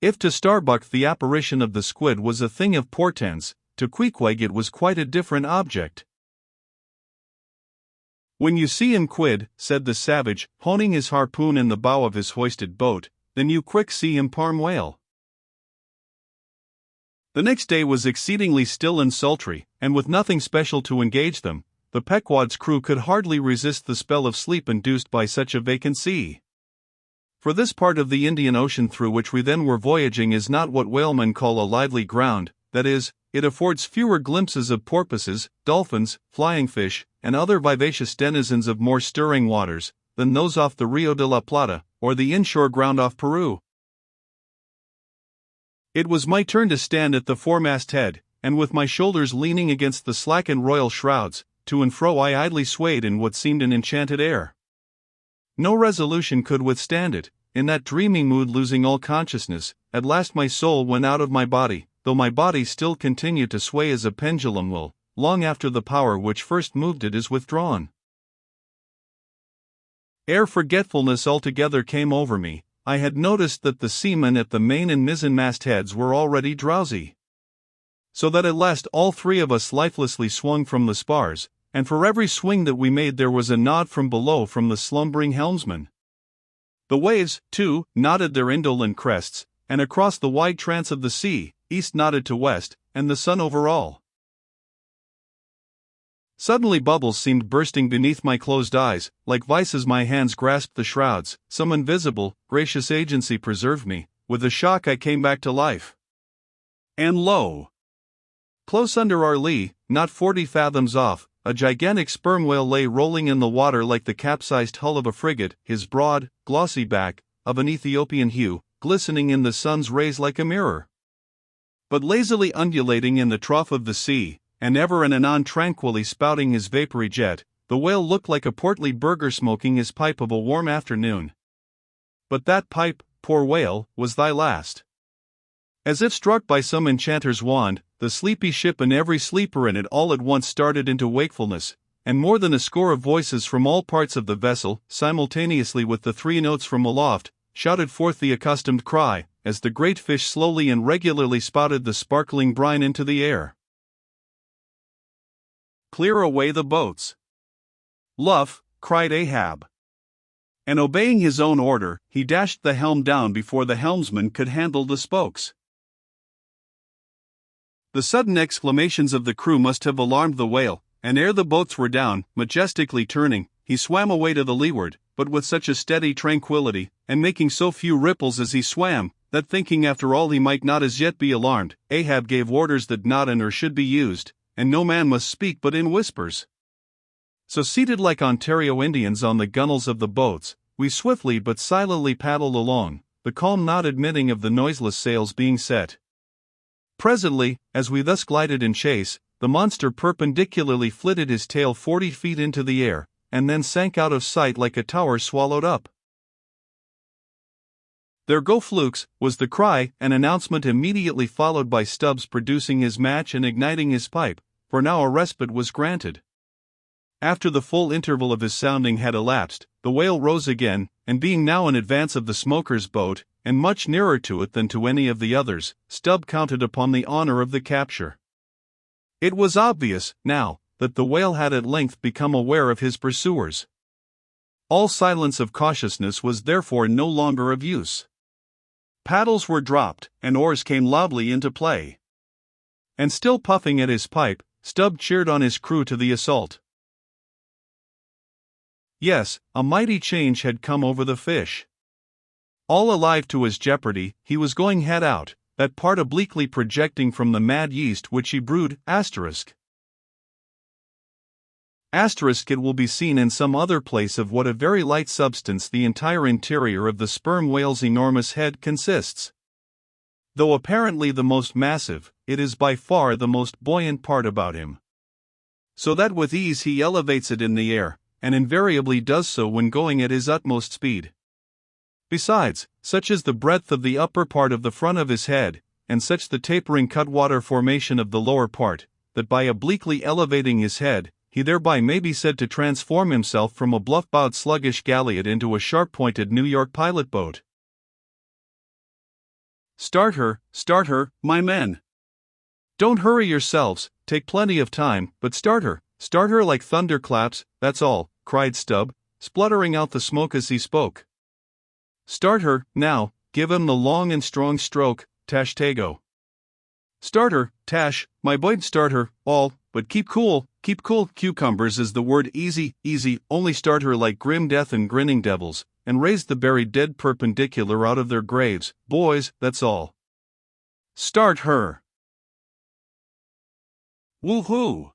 If to Starbuck the apparition of the squid was a thing of portents, to Queequeg it was quite a different object. "When you see him quid," said the savage, honing his harpoon in the bow of his hoisted boat, "then you quick see him parm whale." The next day was exceedingly still and sultry, and with nothing special to engage them, the Pequod's crew could hardly resist the spell of sleep induced by such a vacant sea. For this part of the Indian Ocean through which we then were voyaging is not what whalemen call a lively ground, that is, it affords fewer glimpses of porpoises, dolphins, flying fish, and other vivacious denizens of more stirring waters, than those off the Rio de la Plata, or the inshore ground off Peru. It was my turn to stand at the foremast head, and with my shoulders leaning against the slackened royal shrouds, to and fro I idly swayed in what seemed an enchanted air. No resolution could withstand it. In that dreamy mood, losing all consciousness, at last my soul went out of my body, though my body still continued to sway as a pendulum will, long after the power which first moved it is withdrawn. Ere forgetfulness altogether came over me, I had noticed that the seamen at the main and mizzenmast heads were already drowsy. So that at last all three of us lifelessly swung from the spars, and for every swing that we made there was a nod from below from the slumbering helmsman. The waves, too, nodded their indolent crests, and across the wide trance of the sea, east nodded to west, and the sun over all. Suddenly bubbles seemed bursting beneath my closed eyes, like vices my hands grasped the shrouds, some invisible, gracious agency preserved me, with a shock I came back to life. And lo! Close under our lee, not 40 fathoms off, a gigantic sperm whale lay rolling in the water like the capsized hull of a frigate, his broad, glossy back, of an Ethiopian hue, glistening in the sun's rays like a mirror. But lazily undulating in the trough of the sea, and ever and anon tranquilly spouting his vapory jet, the whale looked like a portly burgher smoking his pipe of a warm afternoon. But that pipe, poor whale, was thy last. As if struck by some enchanter's wand, the sleepy ship and every sleeper in it all at once started into wakefulness, and more than a score of voices from all parts of the vessel, simultaneously with the 3 notes from aloft, shouted forth the accustomed cry, as the great fish slowly and regularly spouted the sparkling brine into the air. "Clear away the boats!" "Luff!" cried Ahab. And obeying his own order, he dashed the helm down before the helmsman could handle the spokes. The sudden exclamations of the crew must have alarmed the whale, and ere the boats were down, majestically turning, he swam away to the leeward, but with such a steady tranquility, and making so few ripples as he swam, that thinking after all he might not as yet be alarmed, Ahab gave orders that not an oar should be used, and no man must speak but in whispers. So seated like Ontario Indians on the gunwales of the boats, we swiftly but silently paddled along, the calm not admitting of the noiseless sails being set. Presently, as we thus glided in chase, the monster perpendicularly flitted his tail 40 feet into the air, and then sank out of sight like a tower swallowed up. "There go flukes," was the cry, an announcement immediately followed by Stubbs producing his match and igniting his pipe, for now a respite was granted. After the full interval of his sounding had elapsed, the whale rose again, and being now in advance of the smoker's boat, and much nearer to it than to any of the others, Stubb counted upon the honor of the capture. It was obvious, now, that the whale had at length become aware of his pursuers. All silence of cautiousness was therefore no longer of use. Paddles were dropped, and oars came loudly into play. And still puffing at his pipe, Stubb cheered on his crew to the assault. Yes, a mighty change had come over the fish. All alive to his jeopardy, he was going head out, that part obliquely projecting from the mad yeast which he brewed, ***. It will be seen in some other place of what a very light substance the entire interior of the sperm whale's enormous head consists. Though apparently the most massive, it is by far the most buoyant part about him. So that with ease he elevates it in the air, and invariably does so when going at his utmost speed. Besides, such is the breadth of the upper part of the front of his head, and such the tapering cutwater formation of the lower part, that by obliquely elevating his head, he thereby may be said to transform himself from a bluff-bowed sluggish galliot into a sharp-pointed New York pilot boat. Start her, my men. Don't hurry yourselves, take plenty of time, but start her like thunderclaps, that's all," cried Stubb, spluttering out the smoke as he spoke. "Start her, now, give him the long and strong stroke, Tashtego. Start her, Tash, my boy, start her, all, but keep cool, cucumbers is the word, easy, only start her like grim death and grinning devils, and raise the buried dead perpendicular out of their graves, boys, that's all. Start her." "Woo-hoo!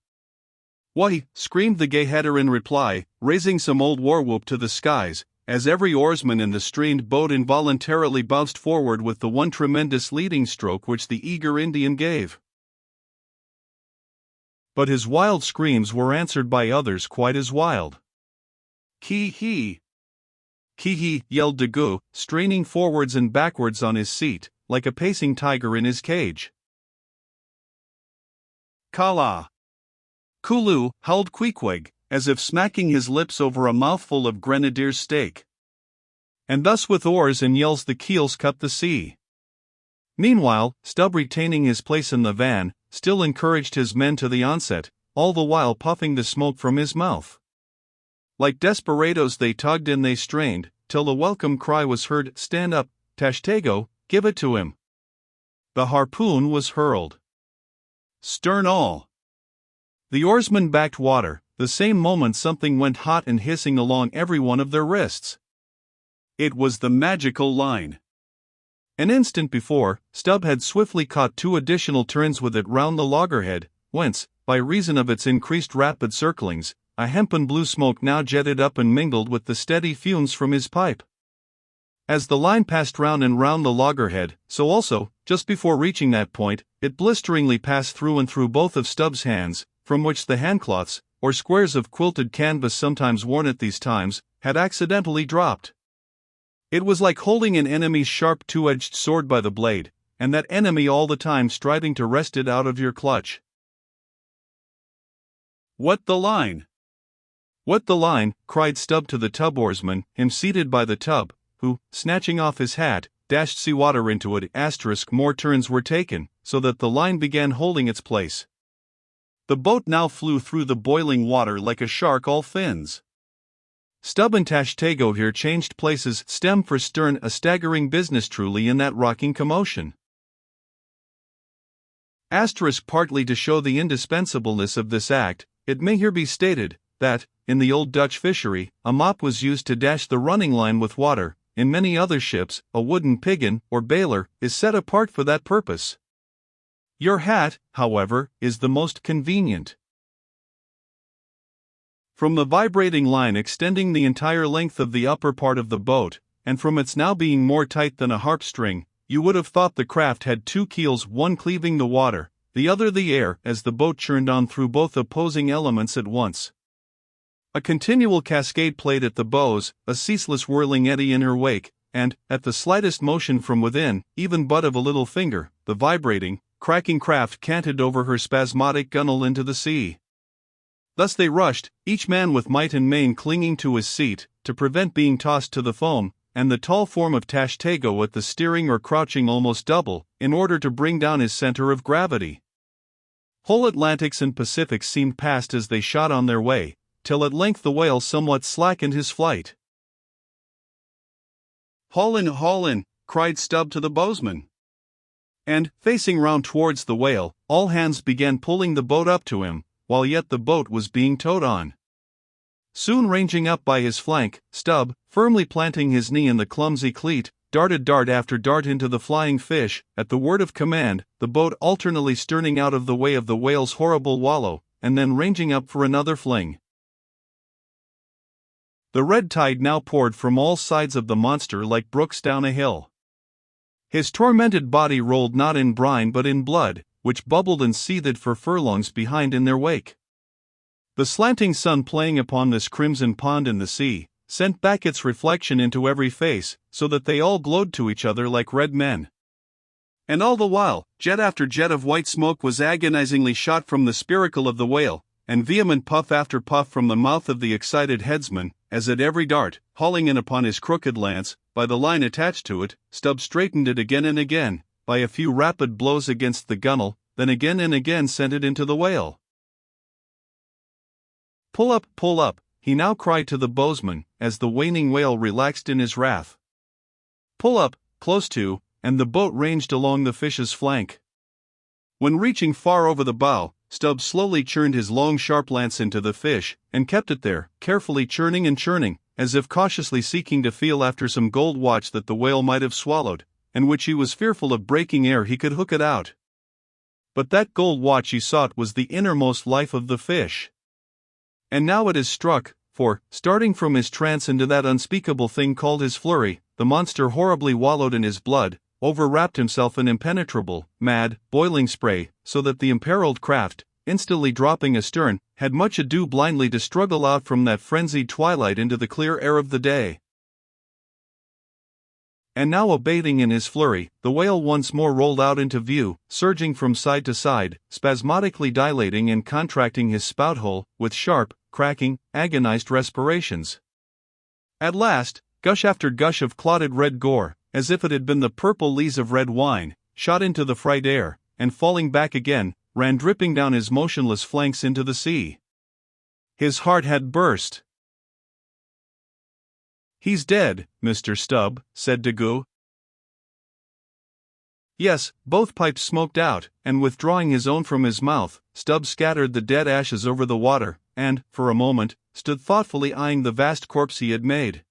Why," screamed the gay-header in reply, raising some old war-whoop to the skies, as every oarsman in the strained boat involuntarily bounced forward with the one tremendous leading stroke which the eager Indian gave. But his wild screams were answered by others quite as wild. "Kee-hee! Kee-hee!" yelled Daggoo, straining forwards and backwards on his seat, like a pacing tiger in his cage. "Kala! Kulu!" howled Queequeg, as if smacking his lips over a mouthful of grenadier's steak. And thus with oars and yells the keels cut the sea. Meanwhile, Stubb, retaining his place in the van, still encouraged his men to the onset, all the while puffing the smoke from his mouth. Like desperadoes they tugged and they strained, till the welcome cry was heard, "Stand up, Tashtego, give it to him." The harpoon was hurled. Stern all. The oarsmen backed water. The same moment something went hot and hissing along every one of their wrists. It was the magical line. An instant before, Stubb had swiftly caught 2 additional turns with it round the loggerhead, whence, by reason of its increased rapid circlings, a hempen blue smoke now jetted up and mingled with the steady fumes from his pipe. As the line passed round and round the loggerhead, so also, just before reaching that point, it blisteringly passed through and through both of Stubb's hands, from which the handcloths, or squares of quilted canvas sometimes worn at these times, had accidentally dropped. It was like holding an enemy's sharp 2-edged sword by the blade, and that enemy all the time striving to wrest it out of your clutch. "What the line? What the line?" cried Stubb to the tub oarsman, him seated by the tub, who, snatching off his hat, dashed seawater into it. More turns were taken, so that the line began holding its place. The boat now flew through the boiling water like a shark all fins. Stubb and Tashtego here changed places, stem for stern, a staggering business truly in that rocking commotion. Partly to show the indispensableness of this act, it may here be stated, that, in the old Dutch fishery, a mop was used to dash the running line with water. In many other ships, a wooden piggin, or bailer, is set apart for that purpose. Your hat, however, is the most convenient. From the vibrating line extending the entire length of the upper part of the boat, and from its now being more tight than a harp string, you would have thought the craft had 2 keels, one cleaving the water, the other the air, as the boat churned on through both opposing elements at once. A continual cascade played at the bows, a ceaseless whirling eddy in her wake, and, at the slightest motion from within, even but of a little finger, the vibrating, cracking craft canted over her spasmodic gunwale into the sea. Thus they rushed, each man with might and main clinging to his seat, to prevent being tossed to the foam, and the tall form of Tashtego at the steering or crouching almost double, in order to bring down his center of gravity. Whole Atlantics and Pacifics seemed past as they shot on their way, till at length the whale somewhat slackened his flight. Haul in, cried Stubb to the bowsman. And, facing round towards the whale, all hands began pulling the boat up to him, while yet the boat was being towed on. Soon ranging up by his flank, Stubb, firmly planting his knee in the clumsy cleat, darted dart after dart into the flying fish. At the word of command, the boat alternately sterning out of the way of the whale's horrible wallow, and then ranging up for another fling. The red tide now poured from all sides of the monster like brooks down a hill. His tormented body rolled not in brine but in blood, which bubbled and seethed for furlongs behind in their wake. The slanting sun playing upon this crimson pond in the sea, sent back its reflection into every face, so that they all glowed to each other like red men. And all the while, jet after jet of white smoke was agonizingly shot from the spiracle of the whale, and vehement puff after puff from the mouth of the excited headsman, as at every dart, hauling in upon his crooked lance, by the line attached to it, Stubb straightened it again and again, by a few rapid blows against the gunwale, then again and again sent it into the whale. Pull up, he now cried to the bowsman, as the waning whale relaxed in his wrath. Pull up, close to, and the boat ranged along the fish's flank. When reaching far over the bow, Stubb slowly churned his long sharp lance into the fish, and kept it there, carefully churning and churning, as if cautiously seeking to feel after some gold watch that the whale might have swallowed, and which he was fearful of breaking ere he could hook it out. But that gold watch he sought was the innermost life of the fish. And now it is struck, for, starting from his trance into that unspeakable thing called his flurry, the monster horribly wallowed in his blood, overwrapped himself in impenetrable, mad, boiling spray, so that the imperiled craft, instantly dropping astern, had much ado blindly to struggle out from that frenzied twilight into the clear air of the day. And now, abating in his flurry, the whale once more rolled out into view, surging from side to side, spasmodically dilating and contracting his spout hole, with sharp, cracking, agonized respirations. At last, gush after gush of clotted red gore, as if it had been the purple lees of red wine, shot into the fright air, and falling back again, ran dripping down his motionless flanks into the sea. His heart had burst. "He's dead, Mr. Stubb," said Daggoo. Yes, both pipes smoked out, and withdrawing his own from his mouth, Stubb scattered the dead ashes over the water, and, for a moment, stood thoughtfully eyeing the vast corpse he had made.